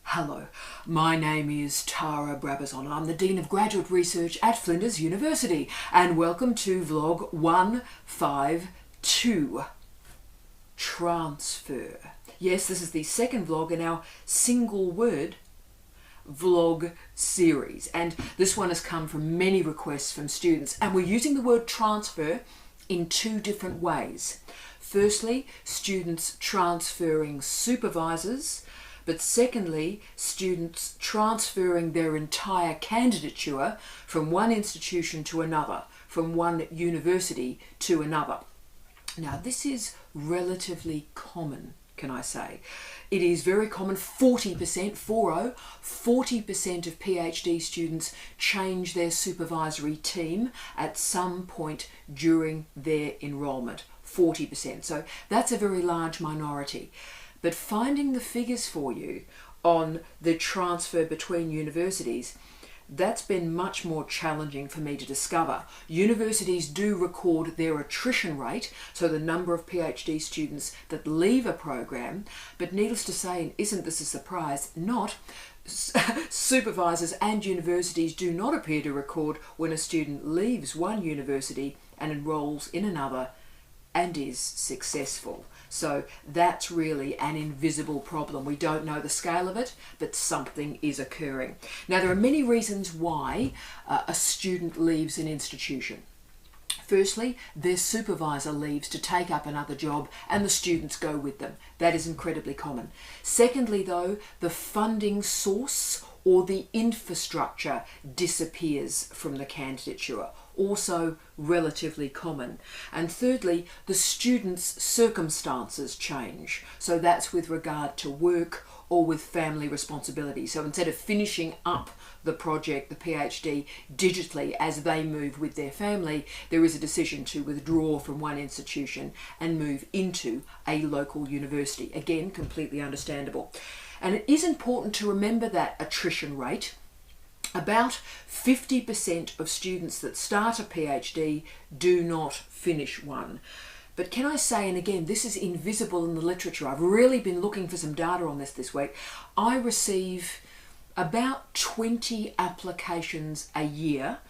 Hello, my name is Tara Brabazon. I'm the Dean of Graduate Research at Flinders University, and welcome to vlog 152, Transfer. Yes, this is the second vlog in our single word vlog series, and this one has come from many requests from students, and we're using the word transfer in two different ways. Firstly, students transferring supervisors, but secondly, students transferring their entire candidature from one institution to another, from one university to another. Now, this is relatively common, can I say. It is very common. 40% of PhD students change their supervisory team at some point during their enrolment. 40%. So that's a very large minority. But finding the figures for you on the transfer between universities, that's been much more challenging for me to discover. Universities do record their attrition rate, so the number of PhD students that leave a program, but needless to say, and isn't this a surprise, supervisors and universities do not appear to record when a student leaves one university and enrolls in another and is successful. So that's really an invisible problem. We don't know the scale of it, but something is occurring. Now, there are many reasons why a student leaves an institution. Firstly, their supervisor leaves to take up another job and the students go with them. That is incredibly common. Secondly, though, the funding source or the infrastructure disappears from the candidature. Also relatively common. And thirdly, the student's circumstances change. So that's with regard to work or with family responsibility. So instead of finishing up the project, the PhD, digitally as they move with their family, there is a decision to withdraw from one institution and move into a local university. Again, completely understandable. And it is important to remember that attrition rate. About 50% of students that start a PhD do not finish one. But can I say, and again, this is invisible in the literature, I've really been looking for some data on this week, I receive about 20 applications a year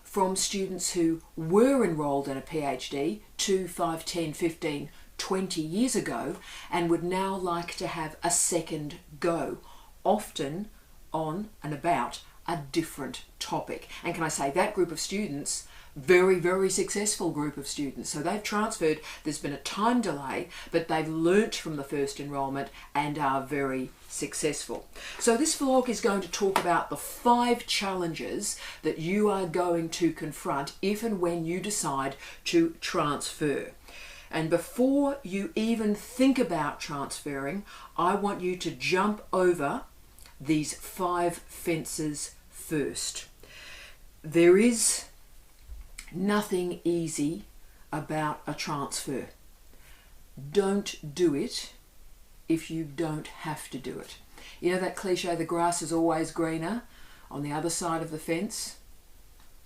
from students who were enrolled in a PhD 2, 5, 10, 15, 20 years ago and would now like to have a second go, often on and about a different topic. And can I say, that group of students, very, very successful group of students. So they've transferred, there's been a time delay, but they've learnt from the first enrolment and are very successful. So this vlog is going to talk about the 5 challenges that you are going to confront if and when you decide to transfer. And before you even think about transferring, I want you to jump over these 5 fences first. There is nothing easy about a transfer. Don't do it if you don't have to do it. You know that cliche, the grass is always greener on the other side of the fence?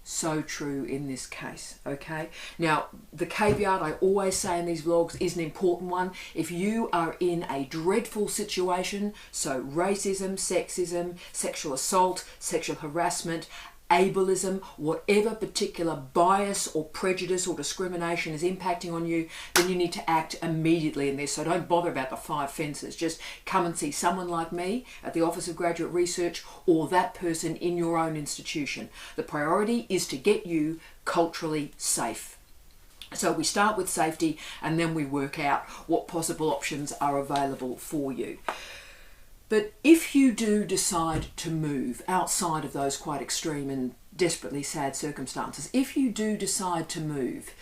So true in this case, okay? Now, the caveat I always say in these vlogs is an important one. If you are in a dreadful situation, so racism, sexism, sexual assault, sexual harassment, ableism, whatever particular bias or prejudice or discrimination is impacting on you, then you need to act immediately in this. So don't bother about the 5 fences. Just come and see someone like me at the Office of Graduate Research or that person in your own institution. The priority is to get you culturally safe. So we start with safety and then we work out what possible options are available for you. But if you do decide to move outside of those quite extreme and desperately sad circumstances, if you do decide to move,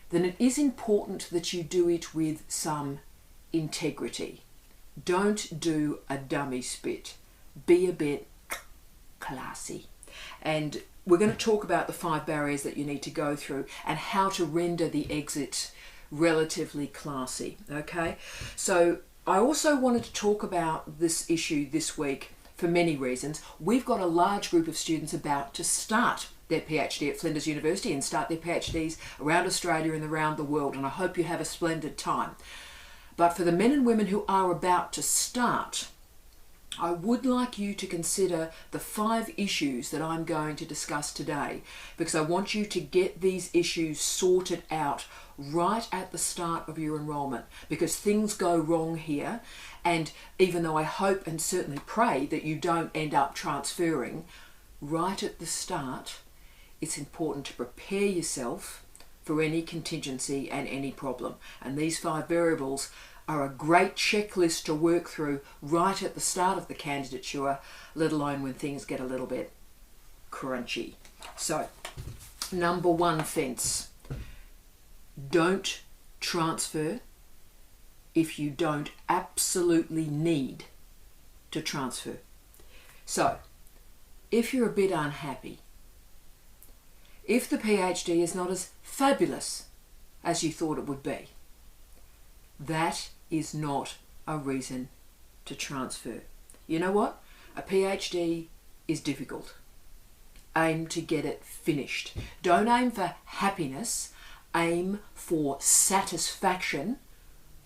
then it is important that you do it with some integrity. Don't do a dummy spit. Be a bit classy. And we're going to talk about the 5 barriers that you need to go through and how to render the exit relatively classy, okay? So I also wanted to talk about this issue this week for many reasons. We've got a large group of students about to start their PhD at Flinders University and start their PhDs around Australia and around the world, and I hope you have a splendid time. But for the men and women who are about to start, I would like you to consider the 5 issues that I'm going to discuss today, because I want you to get these issues sorted out right at the start of your enrolment, because things go wrong here. And even though I hope and certainly pray that you don't end up transferring, right at the start, it's important to prepare yourself for any contingency and any problem. And these 5 variables are a great checklist to work through right at the start of the candidature, let alone when things get a little bit crunchy. So, number 1 fence. Don't transfer if you don't absolutely need to transfer. So, if you're a bit unhappy, if the PhD is not as fabulous as you thought it would be, that is not a reason to transfer. You know what? A PhD is difficult. Aim to get it finished. Don't aim for happiness, aim for satisfaction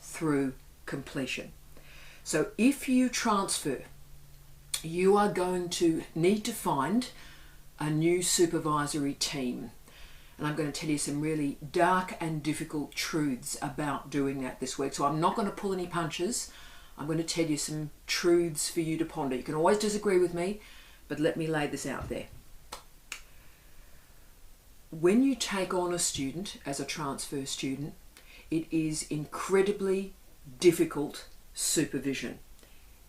through completion. So if you transfer, you are going to need to find a new supervisory team. And I'm going to tell you some really dark and difficult truths about doing that this week. So I'm not going to pull any punches. I'm going to tell you some truths for you to ponder. You can always disagree with me, but let me lay this out there. When you take on a student as a transfer student, it is incredibly difficult supervision.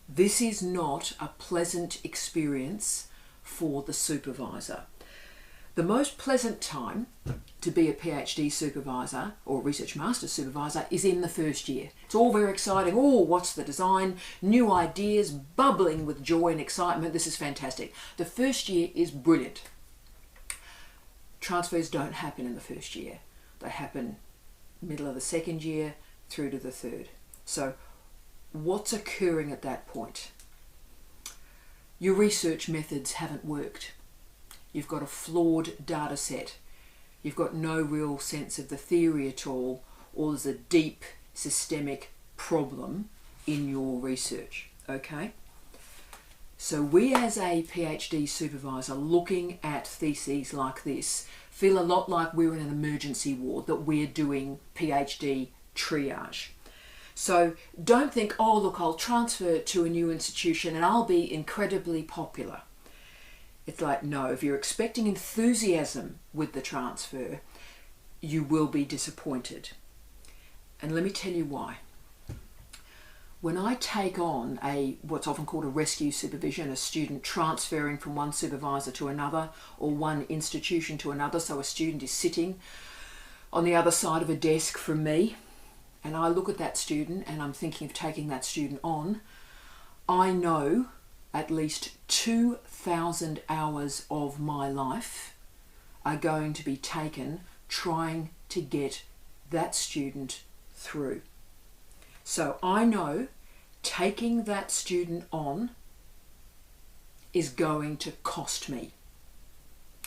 This is not a pleasant experience for the supervisor. The most pleasant time to be a PhD supervisor or research master's supervisor is in the first year. It's all very exciting. Oh, what's the design? New ideas, bubbling with joy and excitement. This is fantastic. The first year is brilliant. Transfers don't happen in the first year. They happen middle of the second year through to the third. So what's occurring at that point? Your research methods haven't worked. You've got a flawed data set. You've got no real sense of the theory at all, or there's a deep systemic problem in your research, okay? So we as a PhD supervisor looking at theses like this feel a lot like we're in an emergency ward, that we're doing PhD triage. So don't think, oh look, I'll transfer to a new institution and I'll be incredibly popular. It's like, no, if you're expecting enthusiasm with the transfer, you will be disappointed. And let me tell you why. When I take on what's often called a rescue supervision, a student transferring from one supervisor to another or one institution to another, so a student is sitting on the other side of a desk from me, and I look at that student and I'm thinking of taking that student on, I know at least 2,000 hours of my life are going to be taken trying to get that student through. So I know taking that student on is going to cost me.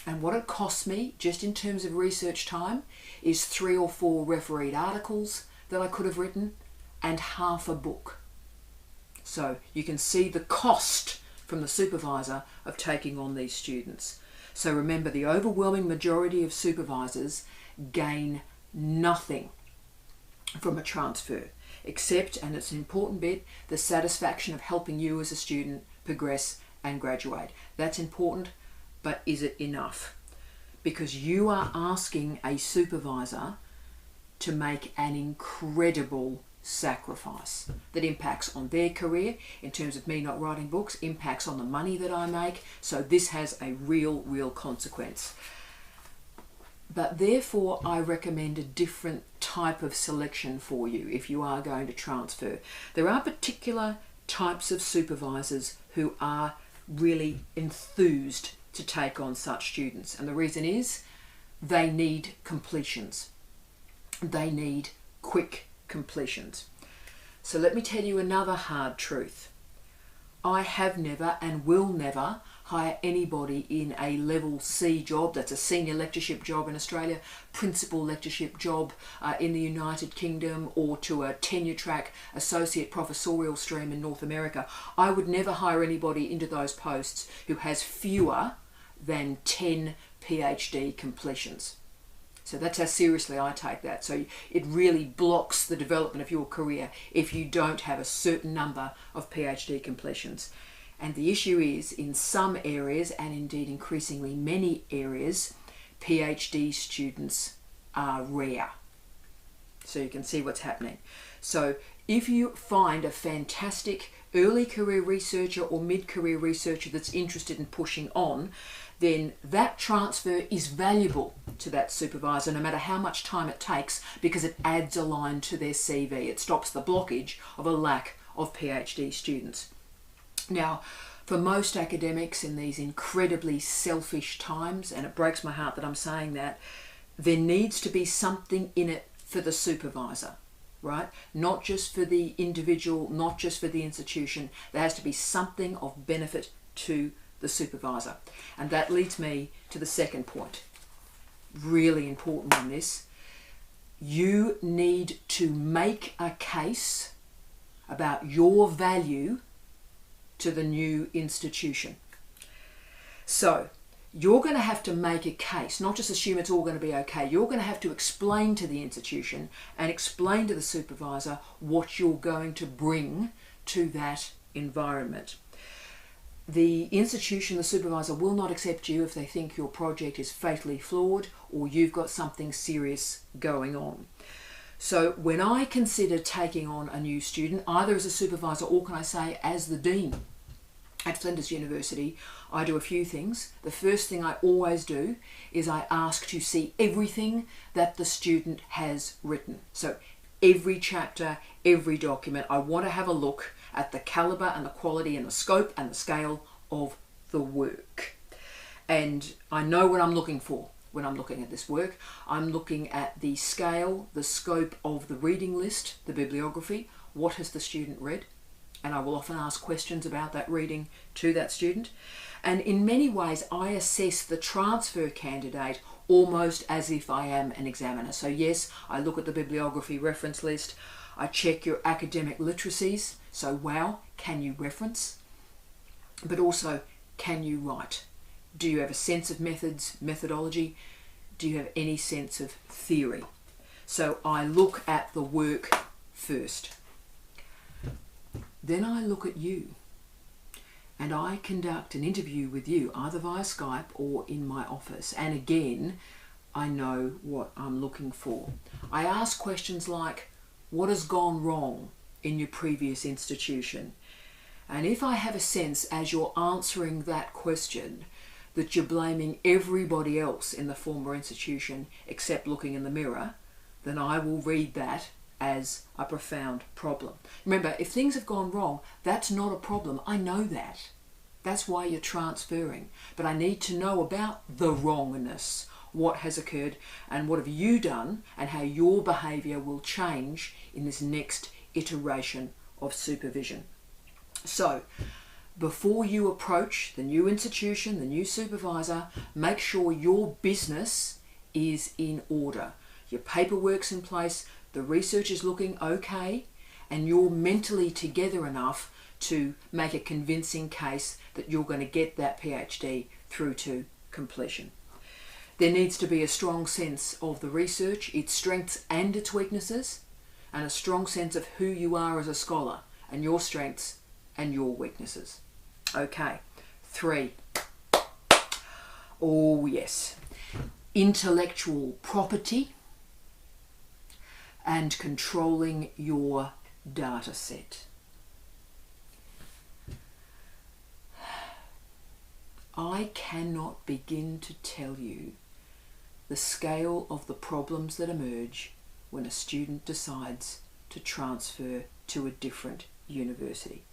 And what it costs me, just in terms of research time, is 3 or 4 refereed articles that I could have written and half a book. So you can see the cost from the supervisor of taking on these students. So remember, the overwhelming majority of supervisors gain nothing from a transfer, except, and it's an important bit, the satisfaction of helping you as a student progress and graduate. That's important, but is it enough? Because you are asking a supervisor to make an incredible sacrifice that impacts on their career, in terms of me not writing books, impacts on the money that I make. So this has a real consequence. But therefore, I recommend a different type of selection for you if you are going to transfer. There are particular types of supervisors who are really enthused to take on such students. And the reason is they need completions. They need quick completions. So let me tell you another hard truth. I have never and will never hire anybody in a level C job, that's a senior lectureship job in Australia, principal lectureship job in the United Kingdom, or to a tenure track associate professorial stream in North America. I would never hire anybody into those posts who has fewer than 10 PhD completions. So that's how seriously I take that. So it really blocks the development of your career if you don't have a certain number of PhD completions. And the issue is, in some areas, and indeed increasingly many areas, PhD students are rare. So you can see what's happening. So if you find a fantastic early career researcher or mid-career researcher that's interested in pushing on, then that transfer is valuable to that supervisor no matter how much time it takes, because it adds a line to their CV. It stops the blockage of a lack of PhD students. Now, for most academics in these incredibly selfish times, and it breaks my heart that I'm saying that, there needs to be something in it for the supervisor, right? Not just for the individual, not just for the institution. There has to be something of benefit to the supervisor. And that leads me to the second point. Really important on this. You need to make a case about your value to the new institution. So you're going to have to make a case, not just assume it's all going to be okay. You're going to have to explain to the institution and explain to the supervisor what you're going to bring to that environment. The institution, the supervisor, will not accept you if they think your project is fatally flawed or you've got something serious going on. So when I consider taking on a new student, either as a supervisor or, can I say, as the dean at Flinders University, I do a few things. The first thing I always do is I ask to see everything that the student has written. So every chapter, every document, I want to have a look at the calibre and the quality and the scope and the scale of the work. And I know what I'm looking for when I'm looking at this work. I'm looking at the scale, the scope of the reading list, the bibliography. What has the student read? And I will often ask questions about that reading to that student. And in many ways, I assess the transfer candidate almost as if I am an examiner. So yes, I look at the bibliography reference list. I check your academic literacies. So wow, can you reference? But also, can you write? Do you have a sense of methods, methodology? Do you have any sense of theory? So I look at the work first. Then I look at you and I conduct an interview with you, either via Skype or in my office. And again, I know what I'm looking for. I ask questions like, what has gone wrong in your previous institution? And if I have a sense as you're answering that question that you're blaming everybody else in the former institution except looking in the mirror, then I will read that as a profound problem. Remember, if things have gone wrong, that's not a problem. I know that. That's why you're transferring. But I need to know about the wrongness, what has occurred, and what have you done, and how your behaviour will change in this next iteration of supervision. So, before you approach the new institution, the new supervisor, make sure your business is in order. Your paperwork's in place, the research is looking okay, and you're mentally together enough to make a convincing case that you're going to get that PhD through to completion. There needs to be a strong sense of the research, its strengths and its weaknesses, and a strong sense of who you are as a scholar and your strengths and your weaknesses. Okay, 3. Oh yes, intellectual property and controlling your data set. I cannot begin to tell you the scale of the problems that emerge when a student decides to transfer to a different university.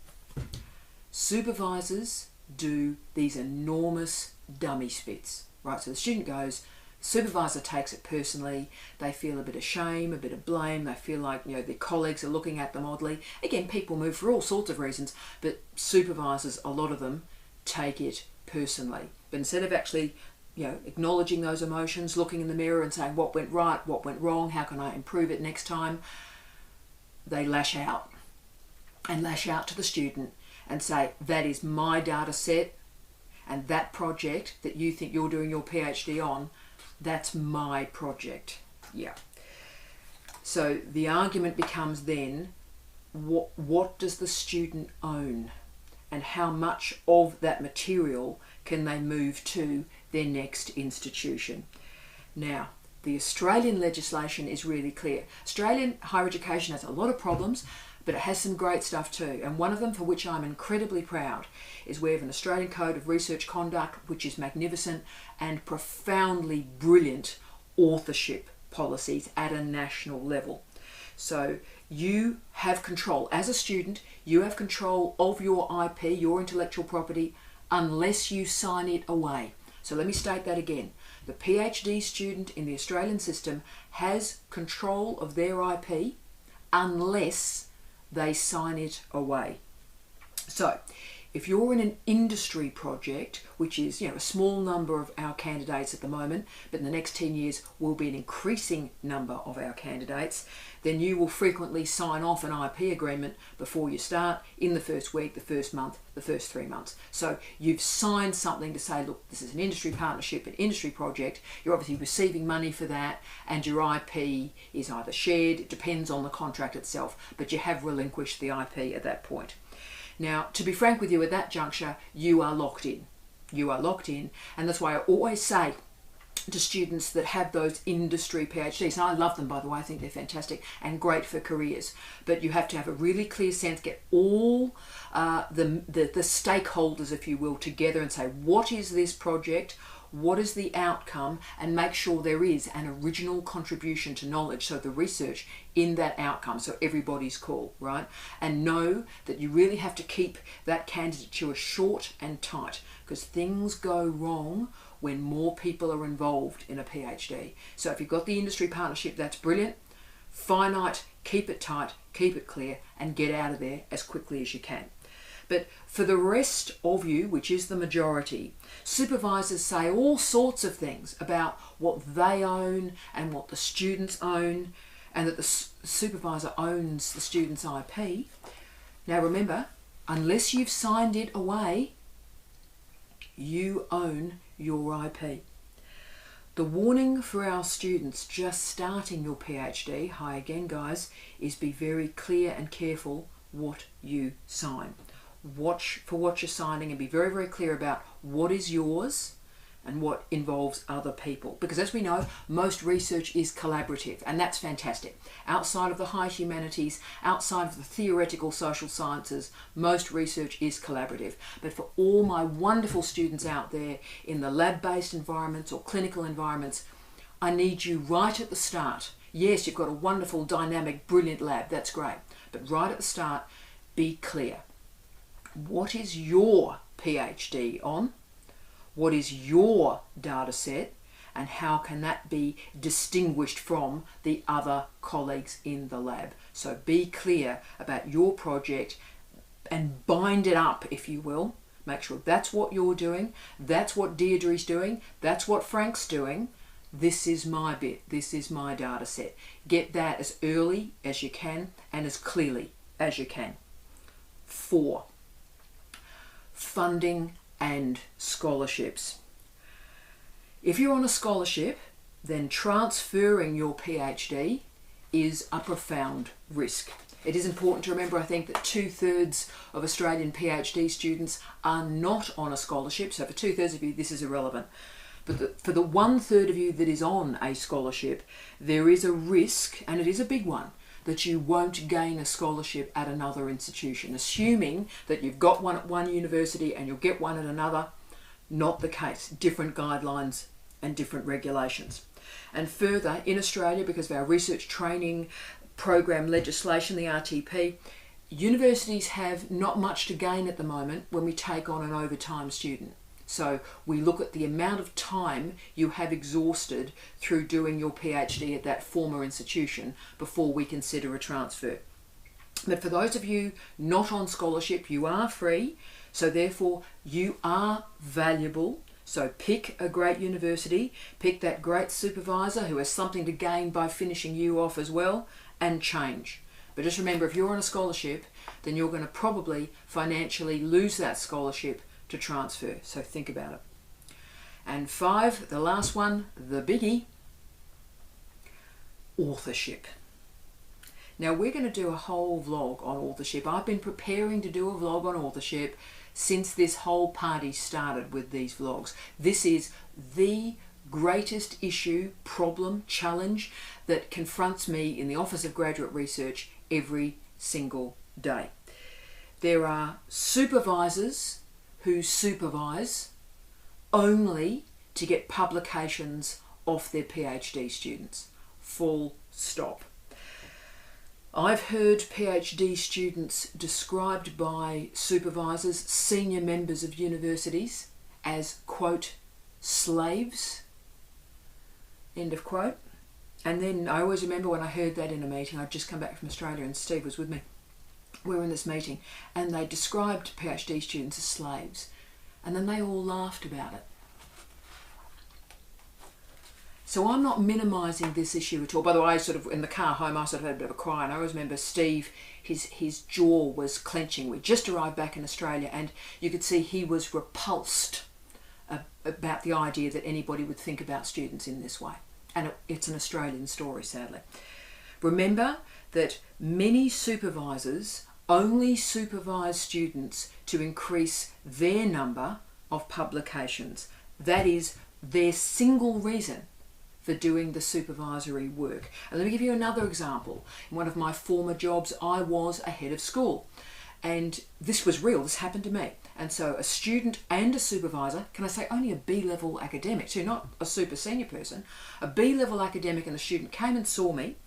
Supervisors do these enormous dummy spits, right? So the student goes, supervisor takes it personally. They feel a bit of shame, a bit of blame. They feel like, their colleagues are looking at them oddly. Again, people move for all sorts of reasons, but supervisors, a lot of them, take it personally. But instead of actually, acknowledging those emotions, looking in the mirror and saying what went right, what went wrong, how can I improve it next time, they lash out to the student and say, that is my data set, and that project that you think you're doing your PhD on, that's my project. Yeah. So the argument becomes then, what does the student own, and how much of that material can they move to their next institution? Now, the Australian legislation is really clear. Australian higher education has a lot of problems, but it has some great stuff too. And one of them, for which I'm incredibly proud, is we have an Australian Code of Research Conduct, which is magnificent, and profoundly brilliant authorship policies at a national level. So you have control. As a student, you have control of your IP, your intellectual property, unless you sign it away. So let me state that again. The PhD student in the Australian system has control of their IP unless they sign it away. So if you're in an industry project, which is a small number of our candidates at the moment, but in the next 10 years will be an increasing number of our candidates, then you will frequently sign off an IP agreement before you start, in the first week, the first month, the first 3 months. So you've signed something to say, look, this is an industry partnership, an industry project, you're obviously receiving money for that, and your IP is either shared, it depends on the contract itself, but you have relinquished the IP at that point. Now, to be frank with you, at that juncture, you are locked in. You are locked in, and that's why I always say to students that have those industry PhDs, and I love them, by the way, I think they're fantastic and great for careers, but you have to have a really clear sense, get all the stakeholders, if you will, together and say, what is this project? What is the outcome? And make sure there is an original contribution to knowledge, so the research in that outcome, so everybody's call, right? And know that you really have to keep that candidature short and tight, because things go wrong when more people are involved in a PhD. So if you've got the industry partnership, that's brilliant. Finite, keep it tight, keep it clear, and get out of there as quickly as you can. But for the rest of you, which is the majority, supervisors say all sorts of things about what they own and what the students own, and that the supervisor owns the student's IP. Now remember, unless you've signed it away, you own your IP. The warning for our students just starting your PhD, hi again guys, is be very clear and careful what you sign. Watch for what you're signing and be very, very clear about what is yours and what involves other people. Because as we know, most research is collaborative, and that's fantastic. Outside of the high humanities, outside of the theoretical social sciences, most research is collaborative. But for all my wonderful students out there in the lab-based environments or clinical environments, I need you right at the start. Yes, you've got a wonderful, dynamic, brilliant lab, that's great. But right at the start, be clear. What is your PhD on? What is your data set? And how can that be distinguished from the other colleagues in the lab? So be clear about your project and bind it up, if you will. Make sure that's what you're doing, that's what Deirdre's doing, that's what Frank's doing. This is my bit, this is my data set. Get that as early as you can and as clearly as you can. 4. Funding and scholarships. If you're on a scholarship, then transferring your PhD is a profound risk. It is important to remember, I think, that 2/3 of Australian PhD students are not on a scholarship. So for 2/3 of you, this is irrelevant. But for the 1/3 of you that is on a scholarship, there is a risk, and it is a big one, that you won't gain a scholarship at another institution. Assuming that you've got one at one university and you'll get one at another, not the case. Different guidelines and different regulations. And further, in Australia, because of our research training program legislation, the RTP, universities have not much to gain at the moment when we take on an overtime student. So we look at the amount of time you have exhausted through doing your PhD at that former institution before we consider a transfer. But for those of you not on scholarship, you are free, so therefore you are valuable. So pick a great university, pick that great supervisor who has something to gain by finishing you off as well, and change. But just remember, if you're on a scholarship, then you're going to probably financially lose that scholarship to transfer. So think about it. And 5, the last one, the biggie, authorship. Now we're going to do a whole vlog on authorship. I've been preparing to do a vlog on authorship since this whole party started with these vlogs. This is the greatest issue, problem, challenge that confronts me in the Office of Graduate Research every single day. There are supervisors who supervise only to get publications off their PhD students. Full stop. I've heard PhD students described by supervisors, senior members of universities, as, quote, slaves, end of quote. And then I always remember when I heard that in a meeting, I'd just come back from Australia and Steve was with me. We were in this meeting and they described PhD students as slaves. And then they all laughed about it. So I'm not minimising this issue at all. By the way, sort of in the car home, I sort of had a bit of a cry, and I always remember Steve, his jaw was clenching. We just arrived back in Australia, and you could see he was repulsed about the idea that anybody would think about students in this way. And it's an Australian story, sadly. Remember that many supervisors only supervise students to increase their number of publications. That is their single reason for doing the supervisory work. And let me give you another example. In one of my former jobs, I was a head of school. And this was real, this happened to me. And so a student and a supervisor, can I say only a B-level academic, so not a super senior person, a B-level academic and a student came and saw me,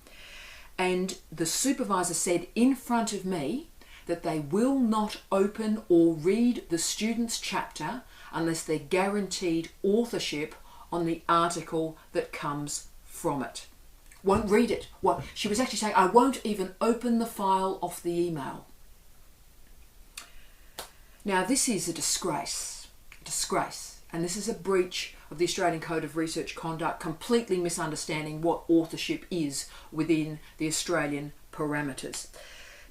and the supervisor said in front of me that they will not open or read the student's chapter unless they're guaranteed authorship on the article that comes from it. Won't read it. Well, she was actually saying, I won't even open the file off the email. Now this is a disgrace, and this is a breach of the Australian Code of Research Conduct, completely misunderstanding what authorship is within the Australian parameters.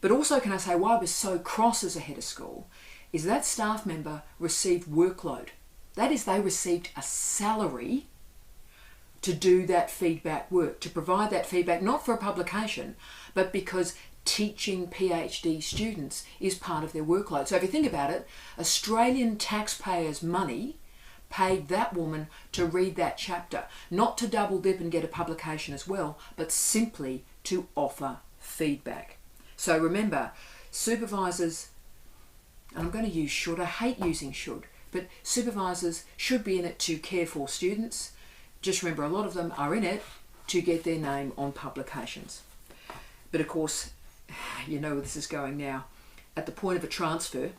But also, can I say, why I was so cross as a head of school is that staff member received workload. That is, they received a salary to do that feedback work, to provide that feedback, not for a publication, but because teaching PhD students is part of their workload. So if you think about it, Australian taxpayers' money paid that woman to read that chapter, not to double dip and get a publication as well, but simply to offer feedback. So remember, supervisors, and I'm going to use should, I hate using should, but supervisors should be in it to care for students. Just remember, a lot of them are in it to get their name on publications. But of course, you know where this is going now. At the point of a transfer,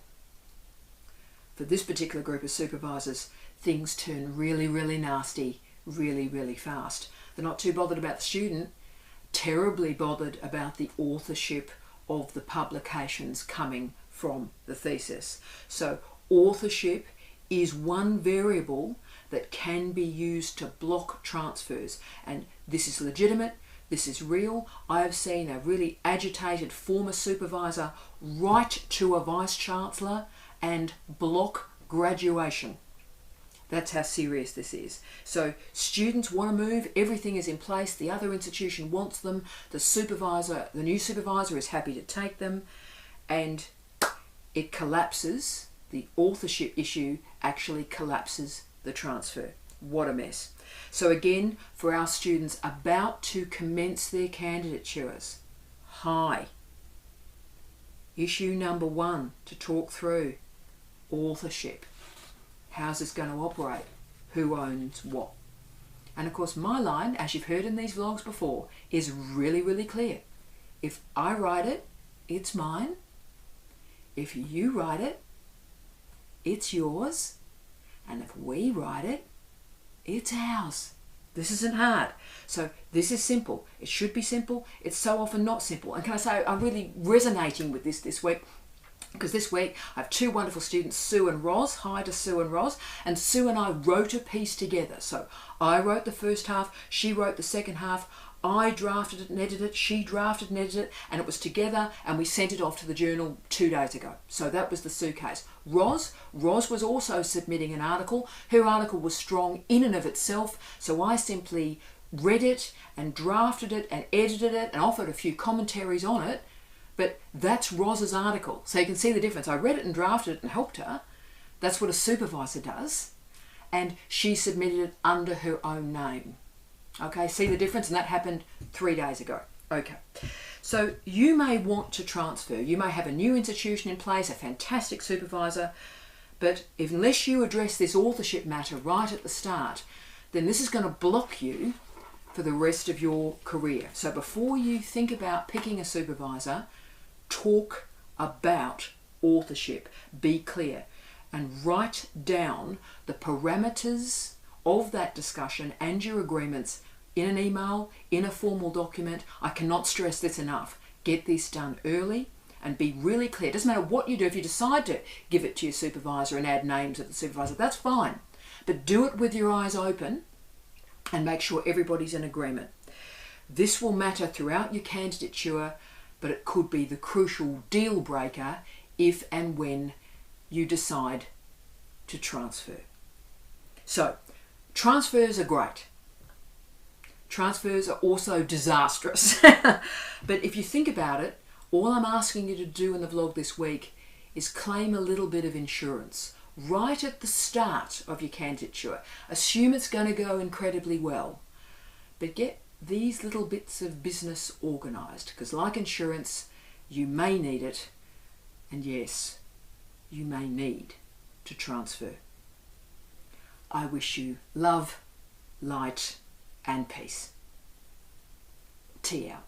for this particular group of supervisors, things turn really, really nasty, really, really fast. They're not too bothered about the student, terribly bothered about the authorship of the publications coming from the thesis. So authorship is one variable that can be used to block transfers, and this is legitimate. This is real. I have seen a really agitated former supervisor write to a vice-chancellor and block graduation. That's how serious this is. So students want to move, everything is in place, the other institution wants them, the supervisor, the new supervisor is happy to take them, and it collapses. The authorship issue actually collapses the transfer. What a mess. So again, for our students about to commence their candidatures, hi. Issue number 1 to talk through, authorship. How's this going to operate? Who owns what? And of course my line, as you've heard in these vlogs before, is really, really clear. If I write it, it's mine. If you write it, it's yours. And if we write it, it's ours. This isn't hard. So this is simple. It should be simple. It's so often not simple. And can I say, I'm really resonating with this week, because this week I have two wonderful students, Sue and Roz. Hi to Sue and Roz. And Sue and I wrote a piece together. So I wrote the first half, she wrote the second half. I drafted it and edited it, she drafted and edited it, and it was together, and we sent it off to the journal 2 days ago. So that was the Sue case. Roz was also submitting an article. Her article was strong in and of itself, so I simply read it and drafted it and edited it and offered a few commentaries on it. But that's Roz's article. So you can see the difference. I read it and drafted it and helped her. That's what a supervisor does. And she submitted it under her own name. Okay, see the difference? And that happened 3 days ago. Okay, so you may want to transfer. You may have a new institution in place, a fantastic supervisor, but unless you address this authorship matter right at the start, then this is going to block you for the rest of your career. So before you think about picking a supervisor, talk about authorship. Be clear and write down the parameters of that discussion and your agreements in an email, in a formal document. I cannot stress this enough. Get this done early and be really clear. It doesn't matter what you do. If you decide to give it to your supervisor and add names of the supervisor, that's fine. But do it with your eyes open and make sure everybody's in agreement. This will matter throughout your candidature, but it could be the crucial deal breaker if and when you decide to transfer. So, transfers are great. Transfers are also disastrous. But if you think about it, all I'm asking you to do in the vlog this week is claim a little bit of insurance right at the start of your candidature. Assume it's going to go incredibly well, but get these little bits of business organised, because like insurance, you may need it, and yes, you may need to transfer. I wish you love, light and peace. Tea out.